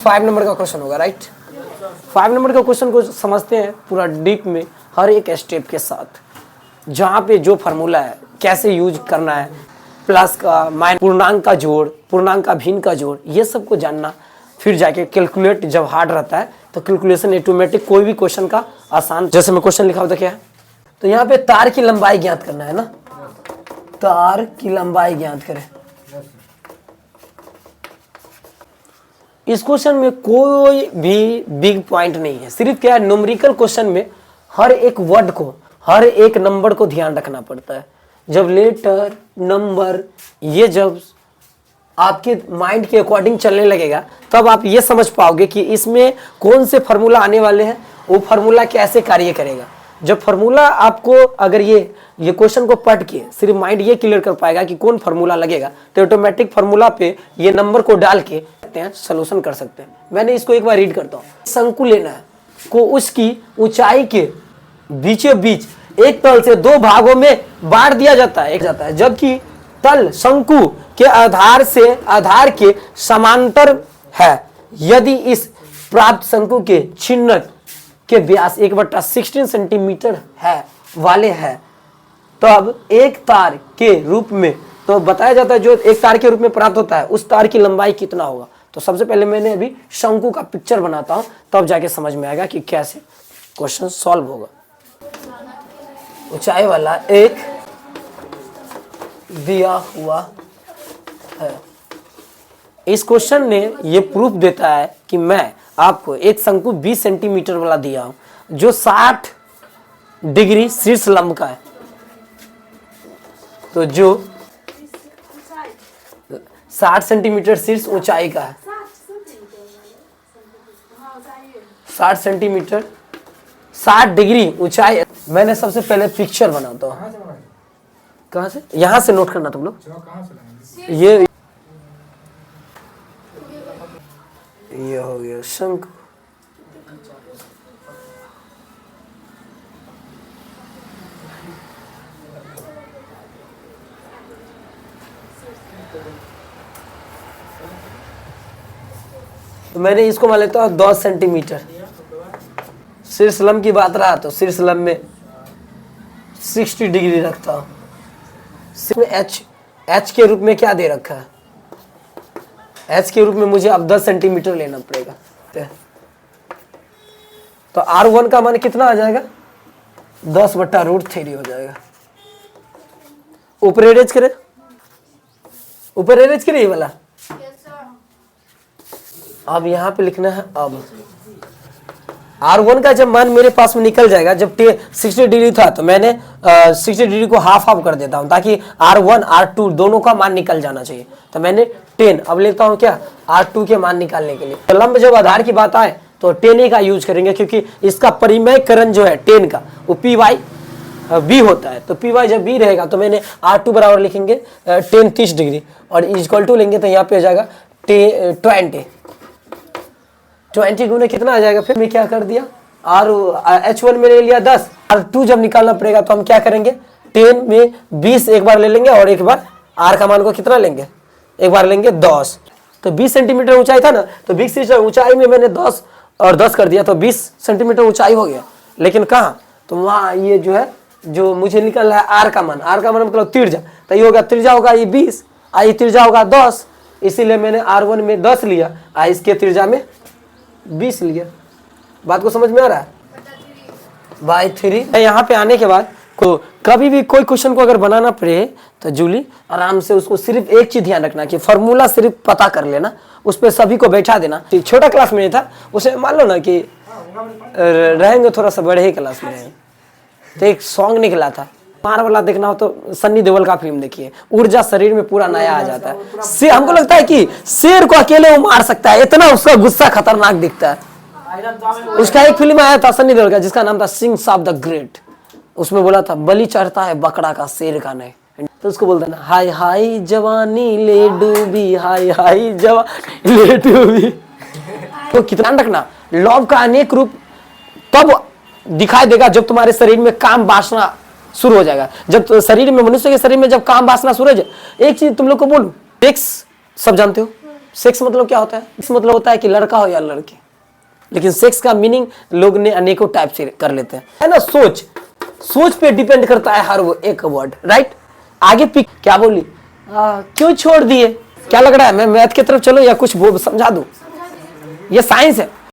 5 number का question होगा, right. 5 number का क्वेश्चन को समझते हैं पूरा डीप में, हर एक स्टेप के साथ, जहाँ पे जो फार्मूला है कैसे यूज करना है, प्लस का माइनस, पूर्णांक का जोड़, पूर्णांक का भिन्न का जोड़, ये सब को जानना, फिर जाके कैलकुलेट जब हार्ड रहता है तो कैलकुलेशन ऑटोमेटिक कोई भी क्वेश्चन का आसान। जैसे मैं क्वेश्चन लिखा होता क्या है, तो यहाँ पे तार की लंबाई ज्ञात करना है ना, तार की लंबाई ज्ञात करें। इस क्वेश्चन में कोई भी बिग पॉइंट नहीं है, सिर्फ क्या है, न्यूमेरिकल क्वेश्चन में हर एक वर्ड को, हर एक नंबर को ध्यान रखना पड़ता है। जब लेटर, नंबर, ये जब आपके माइंड के अकॉर्डिंग चलने लगेगा तब आप ये समझ पाओगे कि इसमें कौन से फार्मूला आने वाले हैं, वो फार्मूला कैसे कार्य करेगा। जब फार्मूला आपको, अगर ये क्वेश्चन को पढ़ के सिर्फ माइंड ये क्लियर कर पाएगा कि कौन फार्मूला लगेगा, तो ऑटोमेटिक फार्मूला पे ये नंबर को डाल के सॉल्यूशन कर सकते हैं। मैंने इसको एक बार रीड करता हूँ। शंकु लेना है को उसकी ऊंचाई के बीचों बीच एक तल से दो भागों में बांट दिया जाता है, जबकि तल शंकु के आधार के समांतर है। यदि इस प्राप्त शंकु के छिद्र के व्यास 1/16 सेंटीमीटर है वाले हैं, तब एक तार के रूप में, तो बताया जाता है जो एक तार के रूप में प्राप्त होता है उस तार की लंबाई कितना होगा। तो सबसे पहले मैंने अभी शंकु का पिक्चर बनाता हूं, तब जाके समझ में आएगा कि कैसे क्वेश्चन सॉल्व होगा। ऊंचाई वाला एक दिया हुआ है। इस क्वेश्चन ने ये प्रूफ देता है कि मैं आपको एक शंकु 20 सेंटीमीटर वाला दिया हूं, जो 60 डिग्री शीर्ष लंब का है। तो जो 60 सेंटीमीटर शीर्ष ऊंचाई का है, 60 सेंटीमीटर 60 डिग्री ऊंचाई। मैंने सबसे पहले पिक्चर बनाता हूँ। कहाँ से? यहाँ से नोट करना तुम लोग। ये हो गया शंकु। तो मैंने इसको मान लेता हूँ 10 सेंटीमीटर। शीर्ष लंब की बात रहा तो शीर्ष लंब में 60 डिग्री रखता हूँ। एच के रूप में क्या दे रखा है, एच के रूप में मुझे अब 10 सेंटीमीटर लेना पड़ेगा। तो R1 का मान कितना आ जाएगा, 10/√3 हो जाएगा। ऊपर एवरेज करे, ऊपर एवरेज करे ये वाला। अब यहाँ पे लिखना है, अब R1 का जब मान मेरे पास में निकल जाएगा, जब 60 डिग्री था तो मैंने 60 डिग्री को हाफ कर देता हूँ ताकि R1 R2 दोनों का मान निकल जाना चाहिए। तो मैंने 10 अब लेता हूँ क्या, R2 के मान निकालने के लिए। तो लंब जब आधार की बात आए तो 10 का यूज करेंगे, क्योंकि इसका परिमेयकरण जो है 10 का वो PY होता है। तो PY जब B रहेगा तो मैंने R2 बराबर लिखेंगे 10 30 डिग्री और इक्वल टू लेंगे तो यहाँ पे हो जाएगा 20 गुने कितना आ जाएगा। फिर मैं क्या कर दिया, H1 में ले लिया 10, R2 जब निकालना पड़ेगा तो हम क्या करेंगे, 10 में 20 एक बार ले लेंगे और एक बार R का मान को कितना लेंगे, एक बार लेंगे 10। तो 20 सेंटीमीटर ऊंचाई था ना, तो 20 सेंटीमीटर ऊंचाई में मैंने 10 और 10 कर दिया तो 20 सेंटीमीटर ऊंचाई हो गया। लेकिन कहाँ, तो वहाँ ये जो है, जो मुझे निकल रहा है R का मान मतलब त्रिज्या, तो ये होगा, त्रिज्या होगा ये 20, ये त्रिज्या होगा 10, इसीलिए मैंने R1 में 10 लिया, इसके त्रिज्या में 20 लिया। बात को समझ में आ रहा है, बाय 3। यहाँ पे आने के बाद को कभी भी कोई क्वेश्चन को अगर बनाना पड़े तो जूली आराम से उसको सिर्फ एक चीज ध्यान रखना कि फार्मूला सिर्फ पता कर लेना, उस पर सभी को बैठा देना। छोटा क्लास में नहीं था, उसे मान लो ना कि रहेंगे थोड़ा सा बड़े ही क्लास में रहेंगे। तो एक सॉन्ग निकला था, मार वाला देखना हो तो सन्नी देओल का फिल्म देखिए, ऊर्जा शरीर में पूरा नया आ जाता है। हमको लगता है कि शेर को अकेले वो मार सकता है, इतना उसका गुस्सा खतरनाक दिखता है। उसका एक फिल्म आया था सन्नी देओल का जिसका नाम था सिंग्स ऑफ द ग्रेट। उसमें बोला था बलि चढ़ता है बकरा का शेर का नहीं। तो उसको बोलता ना, हाय हाय जवानी ले डूबी, हाय हाय जवानी ले डूबी। तो कितना रखना, लव का अनेक रूप तब दिखाई देगा जब तुम्हारे शरीर में काम वासना शुरू हो जाएगा। जब शरीर में, मनुष्य के शरीर में जब काम वासना शुरू हो जाए, एक चीज तुम लोग को बोलूं, सेक्स सब जानते हो, सेक्स मतलब क्या होता है? सेक्स मतलब होता है कि लड़का हो या लड़की, लेकिन सेक्स का मीनिंग लोग ने अनेकों टाइप से कर लेते हैं, है ना। सोच, सोच पे डिपेंड करता है हर वो एक वर्ड, राइट। आगे पिक क्या बोली, क्यों छोड़ दिए, क्या लग रहा है? मैं मैथ की तरफ चलो या कुछ समझा दूं? ये साइंस है।